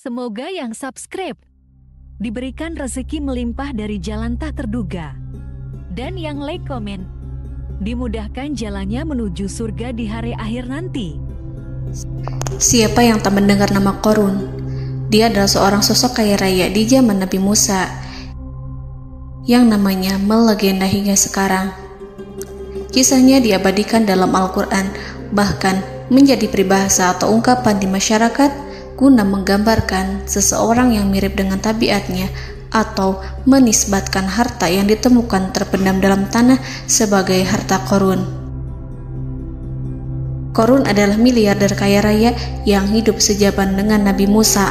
Semoga yang subscribe diberikan rezeki melimpah dari jalan tak terduga. Dan yang like komen, dimudahkan jalannya menuju surga di hari akhir nanti. Siapa yang tak mendengar nama Qorun? Dia adalah seorang sosok kaya raya di zaman Nabi Musa yang namanya melegenda hingga sekarang. Kisahnya diabadikan dalam Al-Quran, bahkan menjadi peribahasa atau ungkapan di masyarakat guna menggambarkan seseorang yang mirip dengan tabiatnya atau menisbatkan harta yang ditemukan terpendam dalam tanah sebagai harta Qorun. Qorun adalah miliarder kaya raya yang hidup sejaman dengan Nabi Musa.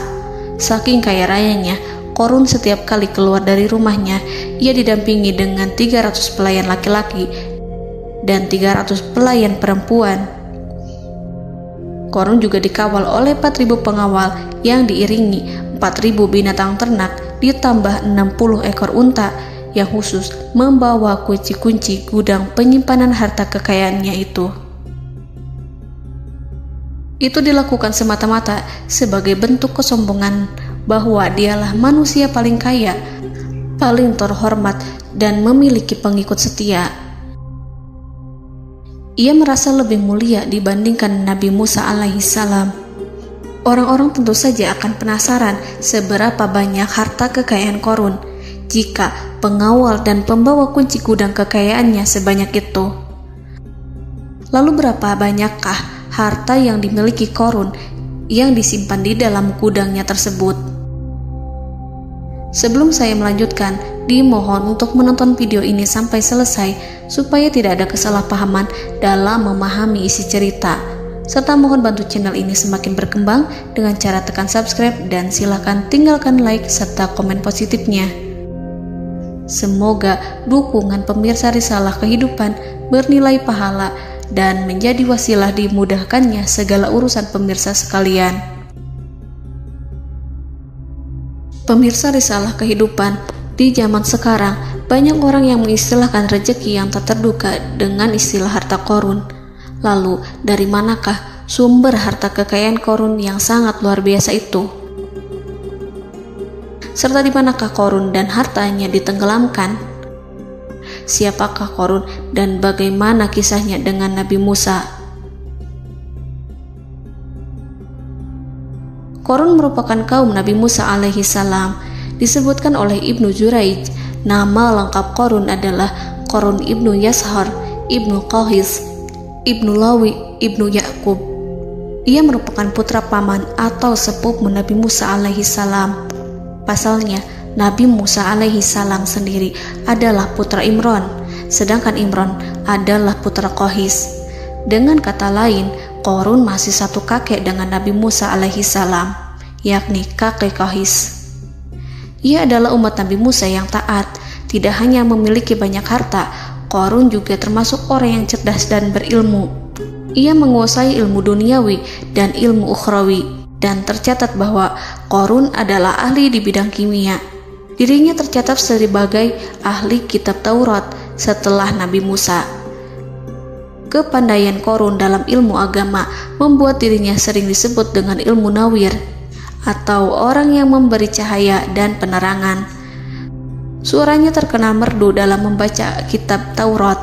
Saking kaya rayanya, Qorun setiap kali keluar dari rumahnya, ia didampingi dengan 300 pelayan laki-laki dan 300 pelayan perempuan. Qorun juga dikawal oleh 4.000 pengawal yang diiringi 4.000 binatang ternak ditambah 60 ekor unta yang khusus membawa kunci-kunci gudang penyimpanan harta kekayaannya itu. Itu dilakukan semata-mata sebagai bentuk kesombongan bahwa dialah manusia paling kaya, paling terhormat, dan memiliki pengikut setia. Ia merasa lebih mulia dibandingkan Nabi Musa alaihissalam. Orang-orang tentu saja akan penasaran seberapa banyak harta kekayaan Qorun jika pengawal dan pembawa kunci gudang kekayaannya sebanyak itu. Lalu berapa banyakkah harta yang dimiliki Qorun yang disimpan di dalam gudangnya tersebut? Sebelum saya melanjutkan, dimohon untuk menonton video ini sampai selesai supaya tidak ada kesalahpahaman dalam memahami isi cerita, serta mohon bantu channel ini semakin berkembang dengan cara tekan subscribe dan silakan tinggalkan like serta komen positifnya. Semoga dukungan pemirsa Risalah Kehidupan bernilai pahala dan menjadi wasilah dimudahkannya segala urusan pemirsa sekalian. Pemirsa Risalah Kehidupan, di zaman sekarang banyak orang yang mengistilahkan rezeki yang tak terduga dengan istilah harta Qorun. Lalu dari manakah sumber harta kekayaan Qorun yang sangat luar biasa itu? Serta di manakah Qorun dan hartanya ditenggelamkan? Siapakah Qorun dan bagaimana kisahnya dengan Nabi Musa? Qorun merupakan kaum Nabi Musa alaihissalam. Disebutkan oleh Ibnu Juraij, nama lengkap Qorun adalah Qorun ibnu Yashar, ibnu Qahis, ibnu Lawi, ibnu Yakub. Ia merupakan putra paman atau sepupu Nabi Musa alaihissalam. Pasalnya, Nabi Musa alaihissalam sendiri adalah putra Imran, sedangkan Imran adalah putra Qahis. Dengan kata lain, Qorun masih satu kakek dengan Nabi Musa alaihissalam, yakni kakek Qahis. Ia adalah umat Nabi Musa yang taat. Tidak hanya memiliki banyak harta, Qorun juga termasuk orang yang cerdas dan berilmu. Ia menguasai ilmu duniawi dan ilmu ukhrawi, dan tercatat bahwa Qorun adalah ahli di bidang kimia. Dirinya tercatat sebagai ahli kitab Taurat setelah Nabi Musa. Kepandaian Qorun dalam ilmu agama membuat dirinya sering disebut dengan ilmu nawir, atau orang yang memberi cahaya dan penerangan. Suaranya terkenal merdu dalam membaca kitab Taurat.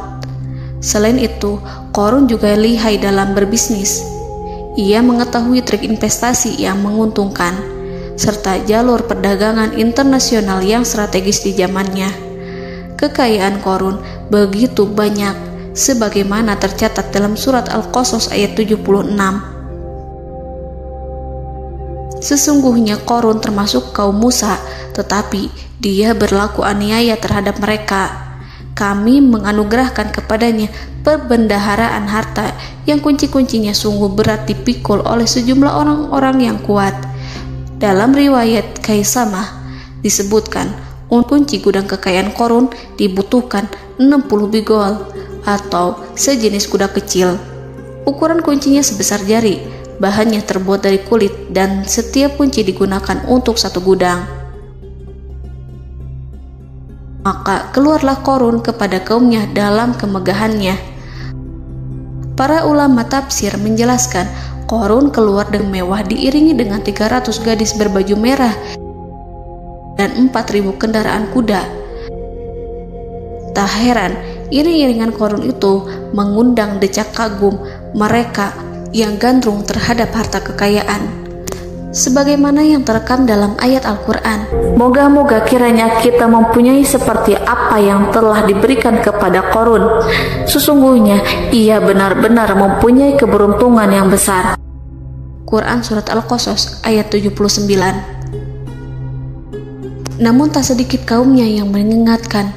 Selain itu, Qorun juga lihai dalam berbisnis. Ia mengetahui trik investasi yang menguntungkan, serta jalur perdagangan internasional yang strategis di zamannya. Kekayaan Qorun begitu banyak, sebagaimana tercatat dalam surat Al-Qasas ayat 76. Sesungguhnya Qorun termasuk kaum Musa, tetapi dia berlaku aniaya terhadap mereka. Kami menganugerahkan kepadanya perbendaharaan harta yang kunci-kuncinya sungguh berat dipikul oleh sejumlah orang-orang yang kuat. Dalam riwayat Kaisamah disebutkan, kunci gudang kekayaan Qorun dibutuhkan 60 bigol atau sejenis kuda kecil. Ukuran kuncinya sebesar jari, bahannya terbuat dari kulit, dan setiap kunci digunakan untuk satu gudang. Maka keluarlah Qorun kepada kaumnya dalam kemegahannya. Para ulama tafsir menjelaskan Korun keluar dengan mewah diiringi dengan 300 gadis berbaju merah dan 4.000 kendaraan kuda. Tak heran, iring-iringan Korun itu mengundang decak kagum mereka yang gandrung terhadap harta kekayaan. Sebagaimana yang terekam dalam ayat Al-Quran, moga-moga kiranya kita mempunyai seperti apa yang telah diberikan kepada Korun. Sesungguhnya ia benar-benar mempunyai keberuntungan yang besar. Quran Surat Al-Qasas ayat 79. Namun tak sedikit kaumnya yang mengingatkan.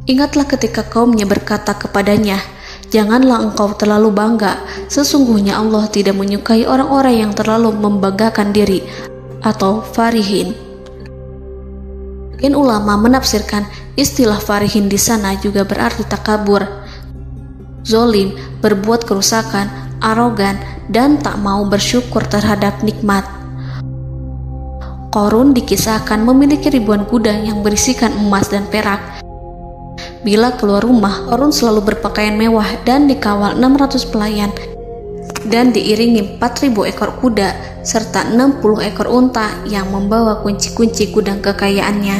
Ingatlah ketika kaumnya berkata kepadanya, janganlah engkau terlalu bangga, sesungguhnya Allah tidak menyukai orang-orang yang terlalu membanggakan diri atau farihin. Ulama menafsirkan istilah farihin di sana juga berarti takabur, zolim, berbuat kerusakan, arogan, dan tak mau bersyukur terhadap nikmat. Korun dikisahkan memiliki ribuan kuda yang berisikan emas dan perak. Bila keluar rumah, Korun selalu berpakaian mewah dan dikawal 600 pelayan dan diiringi 4.000 ekor kuda serta 60 ekor unta yang membawa kunci-kunci gudang kekayaannya.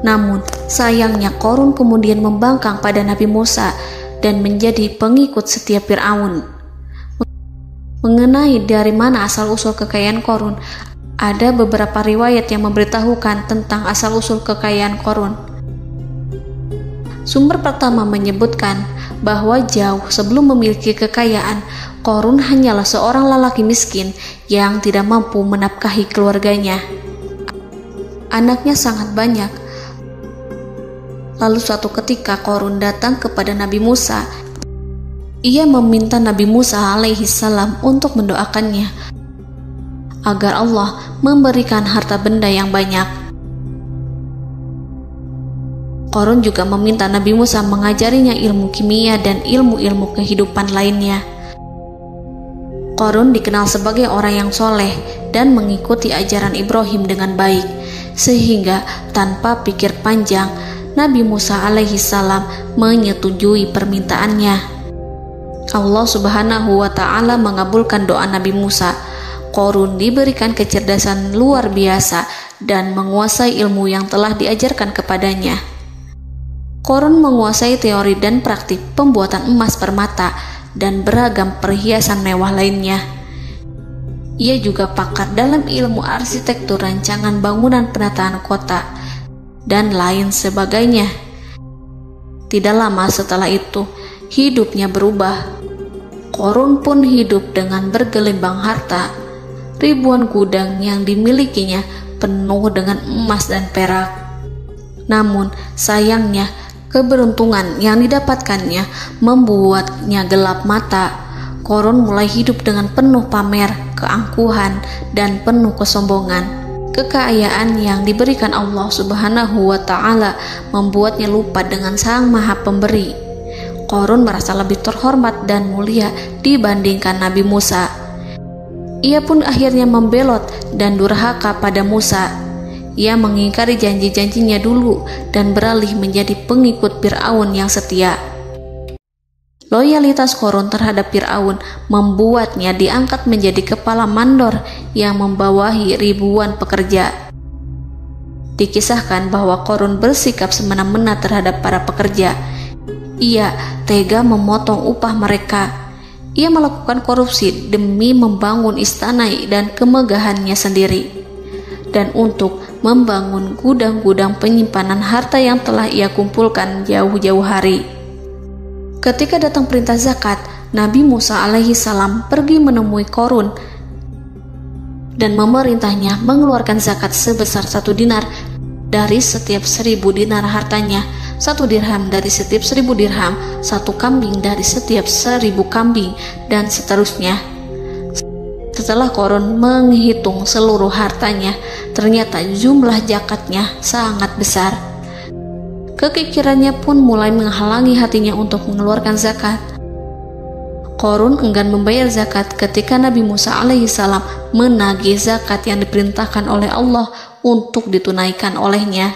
Namun, sayangnya Korun kemudian membangkang pada Nabi Musa dan menjadi pengikut setia Fir'aun. Mengenai dari mana asal-usul kekayaan Korun, ada beberapa riwayat yang memberitahukan tentang asal-usul kekayaan Korun. Sumber pertama menyebutkan bahwa jauh sebelum memiliki kekayaan, Korun hanyalah seorang lelaki miskin yang tidak mampu menafkahi keluarganya. Anaknya sangat banyak. Lalu suatu ketika Korun datang kepada Nabi Musa. Ia meminta Nabi Musa alaihi salam untuk mendoakannya agar Allah memberikan harta benda yang banyak. Korun juga meminta Nabi Musa mengajarinya ilmu kimia dan ilmu-ilmu kehidupan lainnya. Korun dikenal sebagai orang yang soleh dan mengikuti ajaran Ibrahim dengan baik, sehingga tanpa pikir panjang, Nabi Musa alaihi salam menyetujui permintaannya. Allah Subhanahu wa ta'ala mengabulkan doa Nabi Musa. Korun diberikan kecerdasan luar biasa dan menguasai ilmu yang telah diajarkan kepadanya. Korun menguasai teori dan praktik pembuatan emas permata dan beragam perhiasan mewah lainnya. Ia juga pakar dalam ilmu arsitektur, rancangan bangunan, penataan kota, dan lain sebagainya. Tidak lama setelah itu, hidupnya berubah. Korun pun hidup dengan bergelembang harta. Ribuan gudang yang dimilikinya penuh dengan emas dan perak. Namun, sayangnya, keberuntungan yang didapatkannya membuatnya gelap mata. Korun mulai hidup dengan penuh pamer, keangkuhan, dan penuh kesombongan. Kekayaan yang diberikan Allah Subhanahu wa ta'ala membuatnya lupa dengan Sang Maha Pemberi. Korun merasa lebih terhormat dan mulia dibandingkan Nabi Musa. Ia pun akhirnya membelot dan durhaka pada Musa. Ia mengingkari janji-janjinya dulu dan beralih menjadi pengikut Fir'aun yang setia. Loyalitas Korun terhadap Fir'aun membuatnya diangkat menjadi kepala mandor yang membawahi ribuan pekerja. Dikisahkan bahwa Korun bersikap semena-mena terhadap para pekerja. Ia tega memotong upah mereka. Ia melakukan korupsi demi membangun istana dan kemegahannya sendiri, dan untuk membangun gudang-gudang penyimpanan harta yang telah ia kumpulkan jauh-jauh hari. Ketika datang perintah zakat, Nabi Musa alaihi salam pergi menemui Korun dan memerintahnya mengeluarkan zakat sebesar 1 dinar dari setiap 1.000 dinar hartanya, 1 dirham dari setiap 1.000 dirham, 1 kambing dari setiap 1.000 kambing, dan seterusnya. Setelah Korun menghitung seluruh hartanya, ternyata jumlah zakatnya sangat besar. Kekikirannya pun mulai menghalangi hatinya untuk mengeluarkan zakat. Korun enggan membayar zakat ketika Nabi Musa alaihissalam menagih zakat yang diperintahkan oleh Allah untuk ditunaikan olehnya.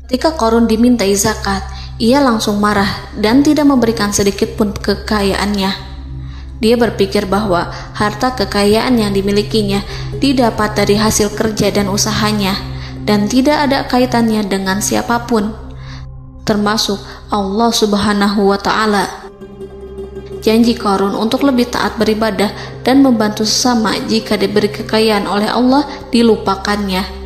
Ketika Korun dimintai zakat, ia langsung marah dan tidak memberikan sedikit pun kekayaannya. Dia berpikir bahwa harta kekayaan yang dimilikinya didapat dari hasil kerja dan usahanya, dan tidak ada kaitannya dengan siapapun, termasuk Allah Subhanahu wa Ta'ala. Janji Qarun untuk lebih taat beribadah dan membantu sesama jika diberi kekayaan oleh Allah dilupakannya.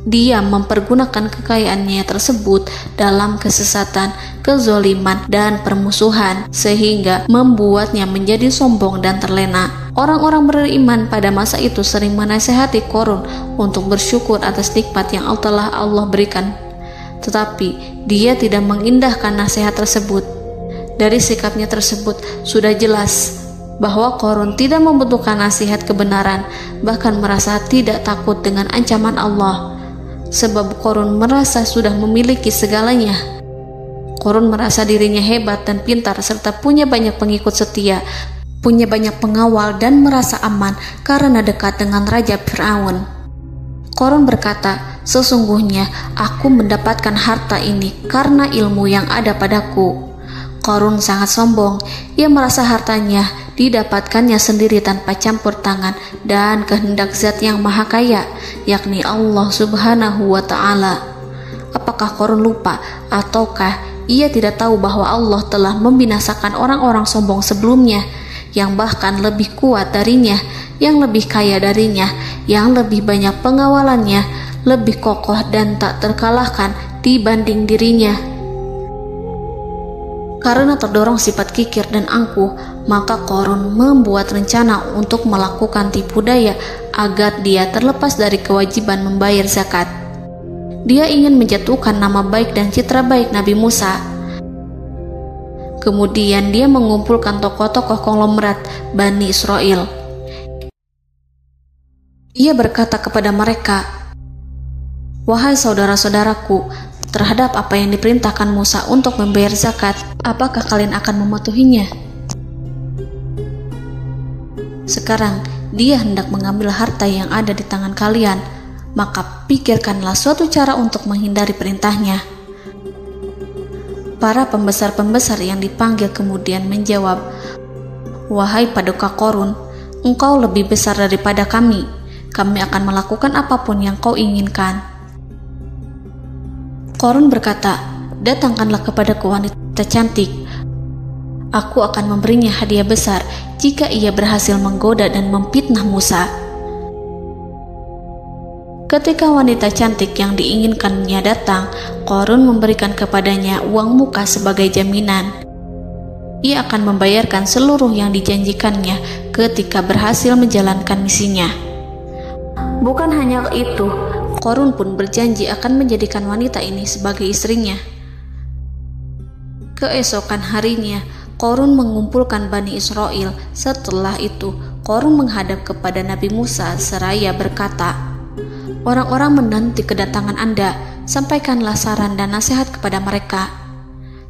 Dia mempergunakan kekayaannya tersebut dalam kesesatan, kezoliman, dan permusuhan, sehingga membuatnya menjadi sombong dan terlena. Orang-orang beriman pada masa itu sering menasihati Qarun untuk bersyukur atas nikmat yang telah Allah berikan. Tetapi dia tidak mengindahkan nasihat tersebut. Dari sikapnya tersebut sudah jelas bahwa Qarun tidak membutuhkan nasihat kebenaran, bahkan merasa tidak takut dengan ancaman Allah. Sebab Qarun merasa sudah memiliki segalanya. Qarun merasa dirinya hebat dan pintar serta punya banyak pengikut setia, punya banyak pengawal dan merasa aman karena dekat dengan Raja Fir'aun. Qarun berkata, "Sesungguhnya aku mendapatkan harta ini karena ilmu yang ada padaku." Qarun sangat sombong. Ia merasa hartanya didapatkannya sendiri tanpa campur tangan dan kehendak Zat yang Maha Kaya, yakni Allah Subhanahu wa Ta'ala. Apakah Qarun lupa ataukah ia tidak tahu bahwa Allah telah membinasakan orang-orang sombong sebelumnya, yang bahkan lebih kuat darinya, yang lebih kaya darinya, yang lebih banyak pengawalannya, lebih kokoh dan tak terkalahkan dibanding dirinya? Karena terdorong sifat kikir dan angkuh, maka Qarun membuat rencana untuk melakukan tipu daya agar dia terlepas dari kewajiban membayar zakat. Dia ingin menjatuhkan nama baik dan citra baik Nabi Musa. Kemudian dia mengumpulkan tokoh-tokoh konglomerat Bani Israel. Ia berkata kepada mereka, "Wahai saudara-saudaraku, terhadap apa yang diperintahkan Musa untuk membayar zakat, apakah kalian akan mematuhinya? Sekarang dia hendak mengambil harta yang ada di tangan kalian, maka pikirkanlah suatu cara untuk menghindari perintahnya." Para pembesar-pembesar yang dipanggil kemudian menjawab, "Wahai paduka Qarun, engkau lebih besar daripada kami. Kami akan melakukan apapun yang kau inginkan." Qarun berkata, "Datangkanlah kepadaku wanita cantik. Aku akan memberinya hadiah besar jika ia berhasil menggoda dan memfitnah Musa." Ketika wanita cantik yang diinginkannya datang, Qarun memberikan kepadanya uang muka sebagai jaminan. Ia akan membayarkan seluruh yang dijanjikannya ketika berhasil menjalankan misinya. Bukan hanya itu, Qarun pun berjanji akan menjadikan wanita ini sebagai istrinya. Keesokan harinya, Qarun mengumpulkan Bani Israel. Setelah itu, Qarun menghadap kepada Nabi Musa seraya berkata, "Orang-orang menanti kedatangan Anda, sampaikanlah saran dan nasihat kepada mereka."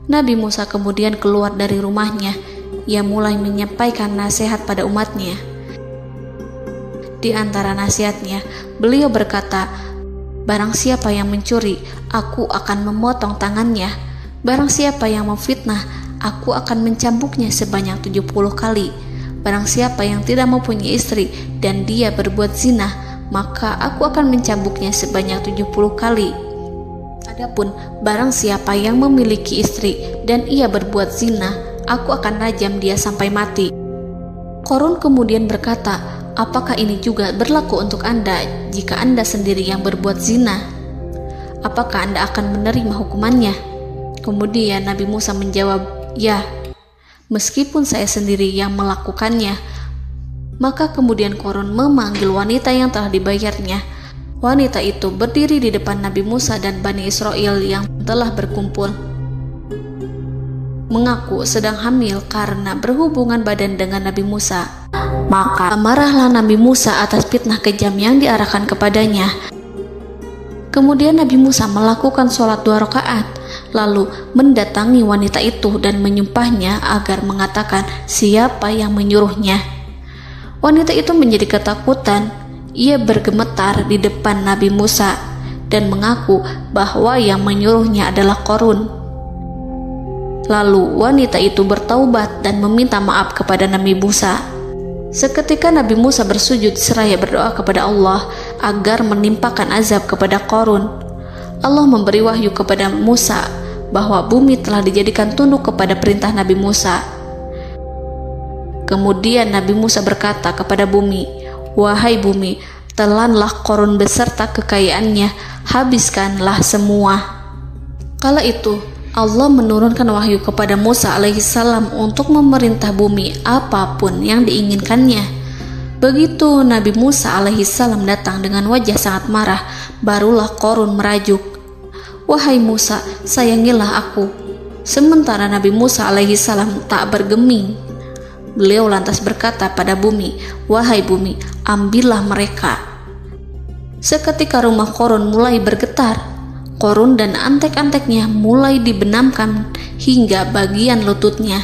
Nabi Musa kemudian keluar dari rumahnya. Ia mulai menyampaikan nasihat pada umatnya. Di antara nasihatnya, beliau berkata, "Barang siapa yang mencuri, aku akan memotong tangannya. Barang siapa yang memfitnah, aku akan mencambuknya sebanyak 70 kali. Barang siapa yang tidak mempunyai istri dan dia berbuat zina, maka aku akan mencambuknya sebanyak 70 kali. Adapun barang siapa yang memiliki istri dan ia berbuat zina, aku akan rajam dia sampai mati." Qarun kemudian berkata, "Apakah ini juga berlaku untuk Anda jika Anda sendiri yang berbuat zina? Apakah Anda akan menerima hukumannya?" Kemudian Nabi Musa menjawab, "Ya, meskipun saya sendiri yang melakukannya." Maka kemudian Qarun memanggil wanita yang telah dibayarnya. Wanita itu berdiri di depan Nabi Musa dan Bani Israel yang telah berkumpul, mengaku sedang hamil karena berhubungan badan dengan Nabi Musa. Maka marahlah Nabi Musa atas fitnah kejam yang diarahkan kepadanya. Kemudian Nabi Musa melakukan sholat 2 rakaat, lalu mendatangi wanita itu dan menyumpahnya agar mengatakan siapa yang menyuruhnya. Wanita itu menjadi ketakutan. Ia bergemetar di depan Nabi Musa dan mengaku bahwa yang menyuruhnya adalah Qarun. Lalu wanita itu bertaubat dan meminta maaf kepada Nabi Musa. Seketika Nabi Musa bersujud seraya berdoa kepada Allah agar menimpakan azab kepada Qarun. Allah memberi wahyu kepada Musa bahwa bumi telah dijadikan tunduk kepada perintah Nabi Musa. Kemudian Nabi Musa berkata kepada bumi, "Wahai bumi, telanlah Qarun beserta kekayaannya, habiskanlah semua." Kala itu Allah menurunkan wahyu kepada Musa alaihissalam untuk memerintah bumi apapun yang diinginkannya. Begitu Nabi Musa alaihissalam datang dengan wajah sangat marah, barulah Qarun merajuk, "Wahai Musa, sayangilah aku." Sementara Nabi Musa alaihissalam tak bergeming. Beliau lantas berkata pada bumi, "Wahai bumi, ambillah mereka." Seketika rumah Qarun mulai bergetar. Qarun dan antek-anteknya mulai dibenamkan hingga bagian lututnya.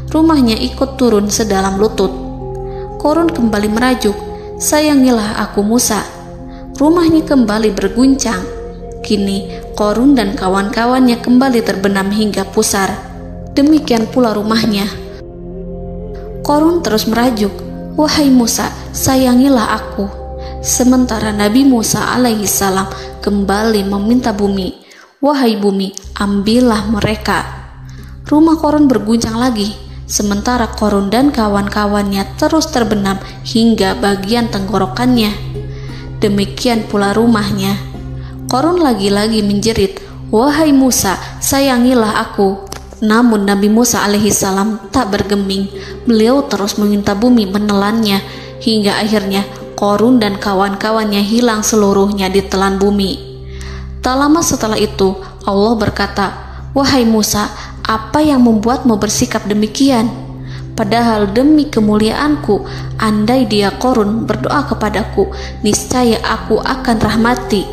Rumahnya ikut turun sedalam lutut. Qarun kembali merajuk, "Sayangilah aku Musa." Rumahnya kembali berguncang. Kini Qarun dan kawan-kawannya kembali terbenam hingga pusar. Demikian pula rumahnya. Qarun terus merajuk, "Wahai Musa, sayangilah aku." Sementara Nabi Musa alaihissalam kembali meminta bumi, "Wahai bumi, ambillah mereka." Rumah Qarun berguncang lagi, sementara Qarun dan kawan-kawannya terus terbenam hingga bagian tenggorokannya. Demikian pula rumahnya. Qarun lagi-lagi menjerit, "Wahai Musa, sayangilah aku." Namun Nabi Musa alaihissalam tak bergeming. Beliau terus meminta bumi menelannya, hingga akhirnya Qarun dan kawan-kawannya hilang seluruhnya di telan bumi. Tak lama setelah itu Allah berkata, "Wahai Musa, apa yang membuatmu bersikap demikian? Padahal demi kemuliaanku, andai dia Qarun berdoa kepadaku, niscaya aku akan rahmati.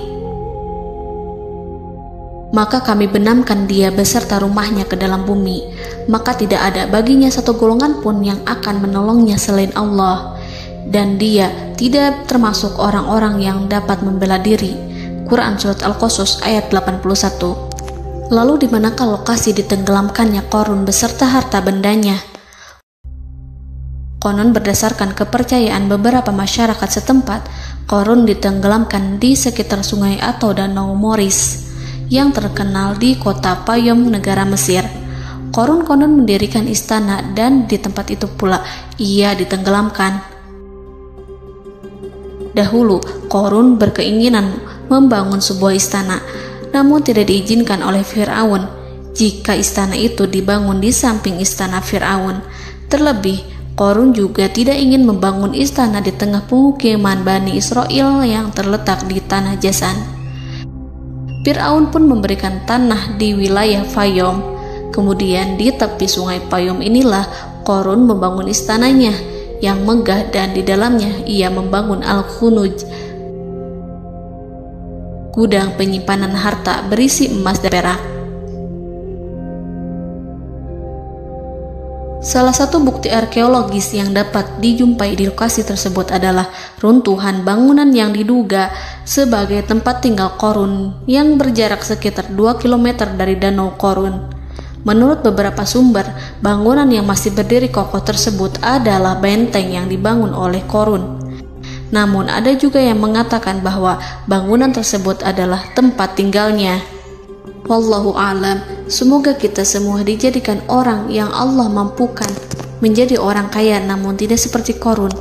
Maka kami benamkan dia beserta rumahnya ke dalam bumi, maka tidak ada baginya satu golongan pun yang akan menolongnya selain Allah, dan dia tidak termasuk orang-orang yang dapat membela diri." Quran Surat Al-Qasas ayat 81. Lalu di manakah lokasi ditenggelamkannya Qarun beserta harta bendanya? Konon berdasarkan kepercayaan beberapa masyarakat setempat, Qarun ditenggelamkan di sekitar sungai atau danau Moris yang terkenal di kota Payom, negara Mesir. Qarun konon mendirikan istana dan di tempat itu pula ia ditenggelamkan. Dahulu Qarun berkeinginan membangun sebuah istana, namun tidak diizinkan oleh Fir'aun jika istana itu dibangun di samping istana Fir'aun. Terlebih, Qarun juga tidak ingin membangun istana di tengah pemukiman Bani Israel yang terletak di tanah Jasan. Fir'aun pun memberikan tanah di wilayah Payom. Kemudian di tepi sungai Payom inilah Qarun membangun istananya yang megah, dan di dalamnya ia membangun Al-Khunuj, gudang penyimpanan harta berisi emas dan perak. Salah satu bukti arkeologis yang dapat dijumpai di lokasi tersebut adalah runtuhan bangunan yang diduga sebagai tempat tinggal Qarun yang berjarak sekitar 2 km dari Danau Qarun. Menurut beberapa sumber, bangunan yang masih berdiri kokoh tersebut adalah benteng yang dibangun oleh Qarun. Namun ada juga yang mengatakan bahwa bangunan tersebut adalah tempat tinggalnya. Wallahu a'lam. Semoga kita semua dijadikan orang yang Allah mampukan menjadi orang kaya namun tidak seperti Qarun,